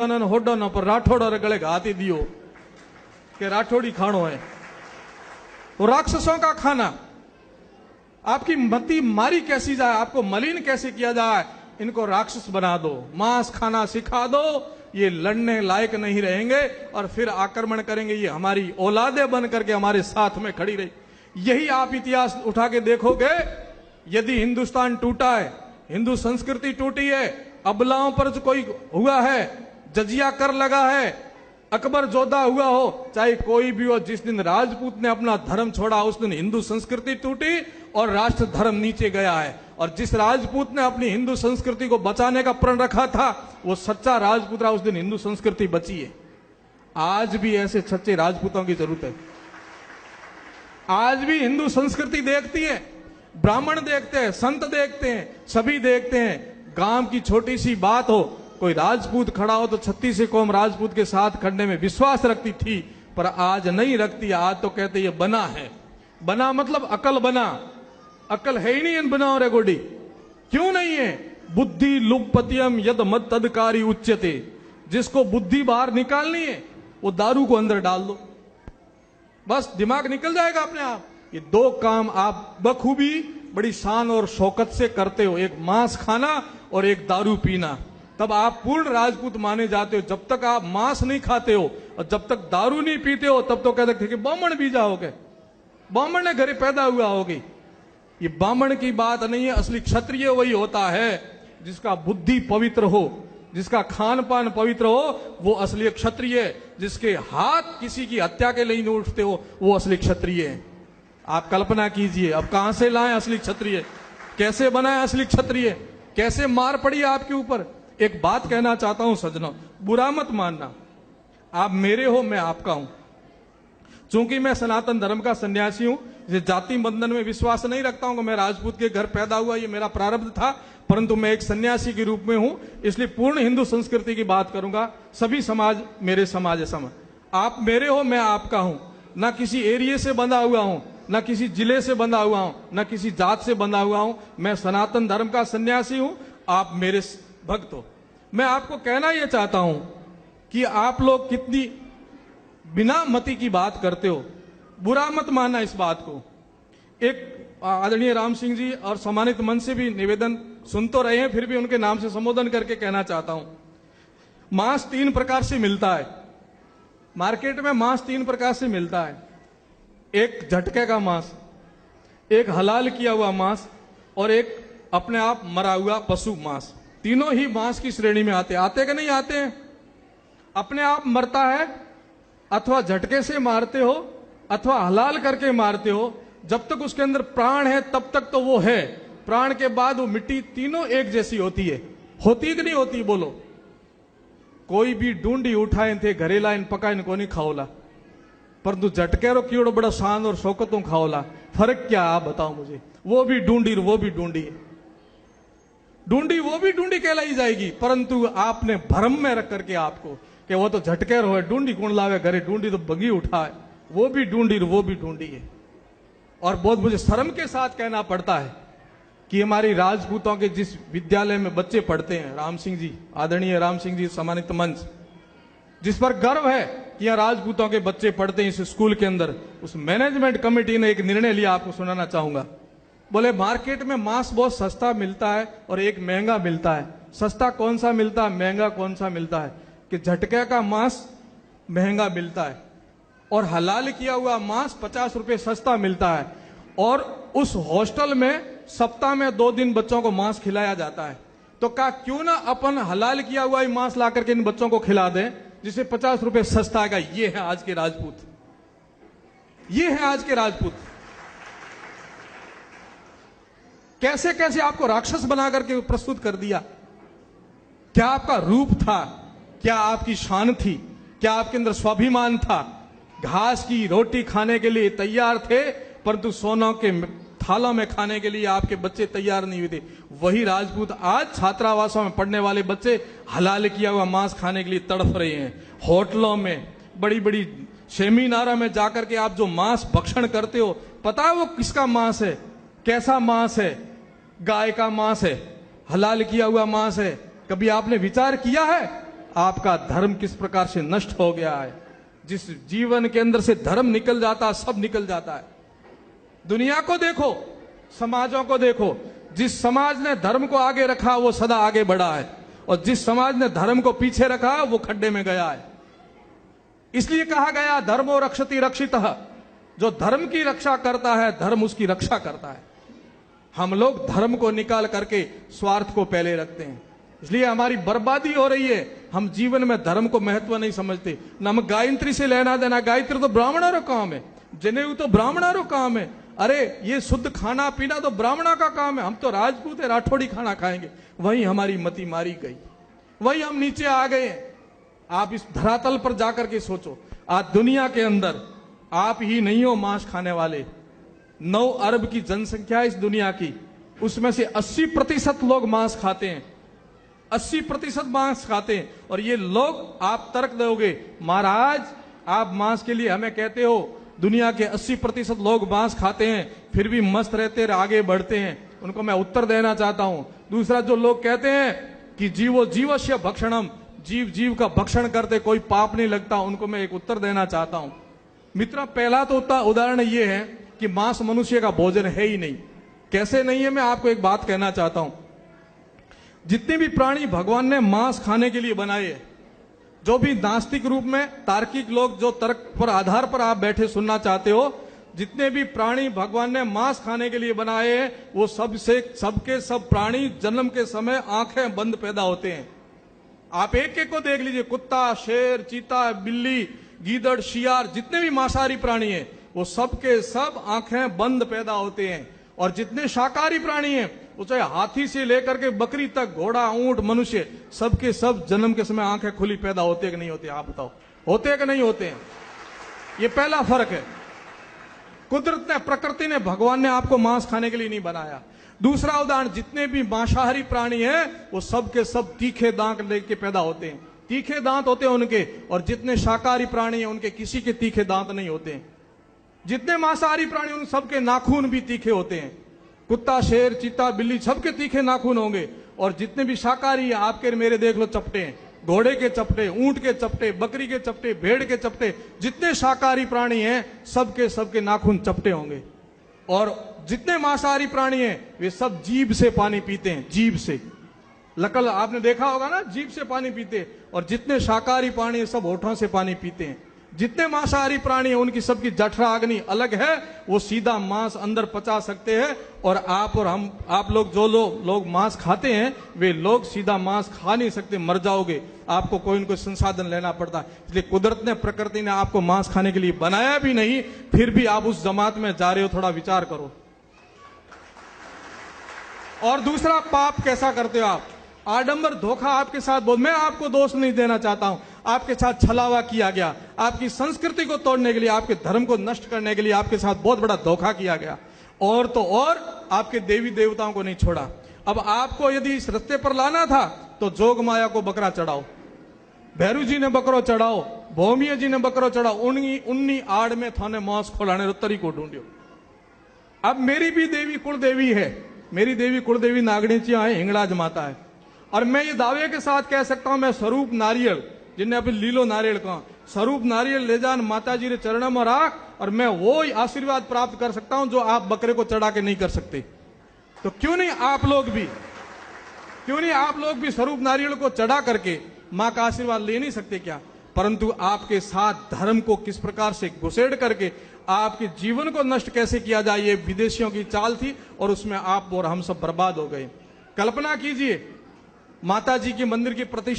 होडो न पर राठौड़ और गले घाती दियो कि राठौड़ी खानो है। वो राक्षसों का खाना। आपकी मति मारी कैसी जाए, आपको मलिन कैसे किया जाए, इनको राक्षस बना दो, मांस खाना सिखा दो, ये लड़ने लायक नहीं रहेंगे और फिर आक्रमण करेंगे। ये हमारी औलादें बन करके हमारे साथ में खड़ी रही। यही आप इतिहास उठा के देखोगे। यदि हिंदुस्तान टूटा है, हिंदू संस्कृति टूटी है, अबलाओं पर जो कोई हुआ है, जजिया कर लगा है, अकबर जोधा हुआ हो, चाहे कोई भी हो, जिस दिन राजपूत ने अपना धर्म छोड़ा उस दिन हिंदू संस्कृति टूटी और राष्ट्र धर्म नीचे गया है। और जिस राजपूत ने अपनी हिंदू संस्कृति को बचाने का प्रण रखा था वो सच्चा राजपूत रहा, उस दिन हिंदू संस्कृति बची है। आज भी ऐसे सच्चे राजपूतों की जरूरत है। आज भी हिंदू संस्कृति देखती है, ब्राह्मण देखते हैं, संत देखते हैं, सभी देखते हैं। गांव की छोटी सी बात हो, कोई राजपूत खड़ा हो तो 36 कौम राजपूत के साथ खड़ने में विश्वास रखती थी, पर आज नहीं रखती। आज तो कहते ये बना है। बना मतलब अकल बना। अकल है ही नहीं इन बनाओ रे गोडी। क्यों नहीं है? बुद्धि लुप्पतियम यद मद तदकारी उच्यते। जिसको बुद्धि बाहर निकालनी है वो दारू को अंदर डाल दो, बस दिमाग निकल जाएगा अपने आप। ये दो काम आप बखूबी बड़ी शान और शौकत से करते हो, एक मांस खाना और एक दारू पीना। तब आप पूर्ण राजपूत माने जाते हो। जब तक आप मांस नहीं खाते हो और जब तक दारू नहीं पीते हो तब तो कहते थे कि ब्राह्मण भी जाओगे, ब्राह्मण ने घरे पैदा हुआ होगी। ये ब्राह्मण की बात नहीं है। असली क्षत्रिय वही होता है जिसका बुद्धि पवित्र हो, जिसका खान पान पवित्र हो, वो असली क्षत्रिय है। जिसके हाथ किसी की हत्या के लिए नहीं उठते हो वो असली क्षत्रिय है। आप कल्पना कीजिए अब कहां से लाएं असली क्षत्रिय, कैसे बनाए असली क्षत्रिय, कैसे मार पड़ी आपके ऊपर। एक बात कहना चाहता हूं सज्जनों, बुरा मत मानना, आप मेरे हो मैं आपका हूं। चूंकि मैं सनातन धर्म का सन्यासी हूं, ये जाति बंधन में विश्वास नहीं रखता हूं कि मैं राजपूत के घर पैदा हुआ, ये मेरा प्रारब्ध था, परंतु मैं एक सन्यासी के रूप में हूं, इसलिए पूर्ण हिंदू संस्कृति की बात करूंगा। सभी समाज मेरे समाज सम। आप मेरे हो मैं आपका हूं। ना किसी एरिया से बंधा हुआ हूं, ना किसी जिले से बंधा हुआ हूं, ना किसी जात से बंधा हुआ हूं। मैं सनातन धर्म का सन्यासी हूं, आप मेरे भक्त हो। मैं आपको कहना यह चाहता हूं कि आप लोग कितनी बिना मति की बात करते हो, बुरा मत मानना इस बात को। एक आदरणीय राम सिंह जी और सम्मानित मंच से भी निवेदन सुन तो रहे हैं, फिर भी उनके नाम से संबोधन करके कहना चाहता हूं। मांस 3 प्रकार से मिलता है मार्केट में। मांस 3 प्रकार से मिलता है, एक झटके का मांस, एक हलाल किया हुआ मांस और एक अपने आप मरा हुआ पशु मांस। तीनों ही मांस की श्रेणी में आते कि नहीं आते हैं? अपने आप मरता है, अथवा झटके से मारते हो, अथवा हलाल करके मारते हो। जब तक उसके अंदर प्राण है तब तक तो वो है, प्राण के बाद वो मिट्टी तीनों एक जैसी होती है। होती कि नहीं होती बोलो? कोई भी ढूंढी उठाए थे घरेला इन पका इनको नहीं खाओला, परंतु झटके रो कीड़ो बड़ा शान और शौकतों खाओला। फर्क क्या आप बताओ मुझे? वो भी ढूंढी वो भी ढूंढी है, ढूंढी वो भी ढूंढी कहलाई जाएगी, परंतु आपने भ्रम में रख करके आपको कि वो तो झटकेर हो, ढूंढी कौन लावे घरे, ढूंढी तो बगी उठाए, वो भी ढूंढी वो भी ढूंढी है। और बहुत मुझे शर्म के साथ कहना पड़ता है कि हमारी राजपूतों के जिस विद्यालय में बच्चे पढ़ते हैं, राम सिंह जी, आदरणीय राम सिंह जी सम्मानित मंच, जिस पर गर्व है कि यहां राजपूतों के बच्चे पढ़ते हैं इस स्कूल के अंदर, उस मैनेजमेंट कमेटी ने एक निर्णय लिया, आपको सुनाना चाहूंगा। बोले मार्केट में मांस बहुत सस्ता मिलता है और एक महंगा मिलता है। सस्ता कौन सा मिलता है, महंगा कौन सा मिलता है? कि झटके का मांस महंगा मिलता है और हलाल किया हुआ मांस 50 रुपए सस्ता मिलता है। और उस हॉस्टल में सप्ताह में 2 दिन बच्चों को मांस खिलाया जाता है। तो कहा क्यों ना अपन हलाल किया हुआ मांस ला करके इन बच्चों को खिला दें, जिसे 50 रुपए सस्ता आएगा। ये है आज के राजपूत, ये है आज के राजपूत। कैसे कैसे आपको राक्षस बना करके प्रस्तुत कर दिया। क्या आपका रूप था, क्या आपकी शान थी, क्या आपके अंदर स्वाभिमान था? घास की रोटी खाने के लिए तैयार थे, परंतु सोनों के थालों में खाने के लिए आपके बच्चे तैयार नहीं हुए थे। वही राजपूत आज छात्रावासों में पढ़ने वाले बच्चे हलाल किया हुआ मांस खाने के लिए तड़फ रहे हैं। होटलों में, बड़ी बड़ी सेमिनारों में जाकर के आप जो मांस भक्षण करते हो, पता है वो किसका मांस है, कैसा मांस है? गाय का मांस है, हलाल किया हुआ मांस है। कभी आपने विचार किया है आपका धर्म किस प्रकार से नष्ट हो गया है। जिस जीवन के अंदर से धर्म निकल जाता है, सब निकल जाता है। दुनिया को देखो, समाजों को देखो, जिस समाज ने धर्म को आगे रखा वो सदा आगे बढ़ा है, और जिस समाज ने धर्म को पीछे रखा वो खड्डे में गया है। इसलिए कहा गया धर्मो रक्षति रक्षितः, जो धर्म की रक्षा करता है धर्म उसकी रक्षा करता है। हम लोग धर्म को निकाल करके स्वार्थ को पहले रखते हैं, इसलिए हमारी बर्बादी हो रही है। हम जीवन में धर्म को महत्व नहीं समझते। न हम गायत्री से लेना देना, गायत्री तो ब्राह्मणों काम है, जनेऊ तो ब्राह्मणों काम है। अरे ये शुद्ध खाना पीना तो ब्राह्मणों का काम है, हम तो राजपूत है, राठौड़ी खाना खाएंगे। वही हमारी मति मारी गई, वही हम नीचे आ गए। आप इस धरातल पर जाकर के सोचो, आज दुनिया के अंदर आप ही नहीं हो मांस खाने वाले। 9 अरब की जनसंख्या इस दुनिया की, उसमें से 80% लोग मांस खाते हैं, 80% मांस खाते हैं। और ये लोग, आप तर्क दोगे महाराज आप मांस के लिए हमें कहते हो, दुनिया के 80% लोग मांस खाते हैं फिर भी मस्त रहते हैं, आगे बढ़ते हैं। उनको मैं उत्तर देना चाहता हूं। दूसरा, जो लोग कहते हैं कि जीवो जीवस्य भक्षणम, जीव जीव का भक्षण करते कोई पाप नहीं लगता, उनको मैं एक उत्तर देना चाहता हूं। मित्रों, पहला तो उदाहरण ये है कि मांस मनुष्य का भोजन है ही नहीं। कैसे नहीं है, मैं आपको एक बात कहना चाहता हूं। जितने भी प्राणी भगवान ने मांस खाने के लिए बनाए, जो भी नास्तिक रूप में तार्किक लोग, जो तर्क पर आधार पर आप बैठे सुनना चाहते हो, जितने भी प्राणी भगवान ने मांस खाने के लिए बनाए हैं, वो सबके सब प्राणी जन्म के समय आंखें बंद पैदा होते हैं। आप एक एक को देख लीजिए, कुत्ता, शेर, चीता, बिल्ली, गीदड़, शियार, जितने भी मांसाहारी प्राणी हैं वो सबके सब आंखें बंद पैदा होते हैं। और जितने शाकाहारी प्राणी हैं, वो चाहे हाथी से लेकर के बकरी तक, घोड़ा, ऊंट, मनुष्य, सबके सब जन्म के समय आंखें खुली पैदा होते हैं कि नहीं होते? आप बताओ, होते हैं कि नहीं होते हैं? ये पहला फर्क है। कुदरत ने, प्रकृति ने, भगवान ने आपको मांस खाने के लिए नहीं बनाया। दूसरा उदाहरण, जितने भी मांसाहारी प्राणी हैं वो सब के सब तीखे दांत लेके पैदा होते हैं, तीखे दांत होते हैं उनके। और जितने शाकाहारी प्राणी हैं उनके किसी के तीखे दांत नहीं होते हैं। जितने मांसाहारी प्राणी उन सबके नाखून भी तीखे होते हैं। कुत्ता, शेर, चीता, बिल्ली, सबके तीखे नाखून होंगे। और जितने भी शाकाहारी है, आपके मेरे देख लो चपटे हैं, घोड़े के चपटे, ऊंट के चपटे, बकरी के चपटे, भेड़ के चपटे, जितने शाकाहारी प्राणी हैं सबके नाखून चपटे होंगे। और जितने मांसाहारी प्राणी हैं वे सब जीभ से पानी पीते हैं, जीभ से। लकल आपने देखा होगा ना, जीभ से पानी पीते। और जितने शाकाहारी प्राणी हैं सब होठों से पानी पीते हैं। जितने मांसाहारी प्राणी हैं उनकी सबकी जठराग्नि अलग है, वो सीधा मांस अंदर पचा सकते हैं। और हम, आप लोग, जो लोग मांस खाते हैं, वे लोग सीधा मांस खा नहीं सकते, मर जाओगे। आपको कोई न कोई संसाधन लेना पड़ता है। इसलिए कुदरत ने, प्रकृति ने आपको मांस खाने के लिए बनाया भी नहीं, फिर भी आप उस जमात में जा रहे हो। थोड़ा विचार करो। और दूसरा, पाप कैसा करते हो आप? आडंबर, धोखा आपके साथ बहुत। मैं आपको दोष नहीं देना चाहता हूं, आपके साथ छलावा किया गया, आपकी संस्कृति को तोड़ने के लिए, आपके धर्म को नष्ट करने के लिए आपके साथ बहुत बड़ा धोखा किया गया। और तो और आपके देवी देवताओं को नहीं छोड़ा। अब आपको यदि इस रास्ते पर लाना था तो जोग माया को बकरा चढ़ाओ, भैरू जी ने बकरो चढ़ाओ, भौमिया जी ने बकरो चढ़ाओ, उन्नी आड़ में थाने मांस खोलाने रो तरीको ढूंढियो। अब मेरी भी देवी कुल देवी है, मेरी देवी कुल देवी नागणीचिया है, हिंगलाज माता है। और मैं ये दावे के साथ कह सकता हूं, मैं स्वरूप नारियल, जिन्हें अभी लीलो नारियल कहा, स्वरूप नारियल ले जान माता जी रे चरणों में राख, और मैं वो आशीर्वाद प्राप्त कर सकता हूं जो आप बकरे को चढ़ा के नहीं कर सकते। तो क्यों नहीं आप लोग भी स्वरूप नारियल को चढ़ा करके मां का आशीर्वाद ले नहीं सकते क्या? परंतु आपके साथ धर्म को किस प्रकार से घुसेड़ करके आपके जीवन को नष्ट कैसे किया जाए, ये विदेशियों की चाल थी। और उसमें आप और हम सब बर्बाद हो गए। कल्पना कीजिए, माता जी के मंदिर की प्रतिष्ठा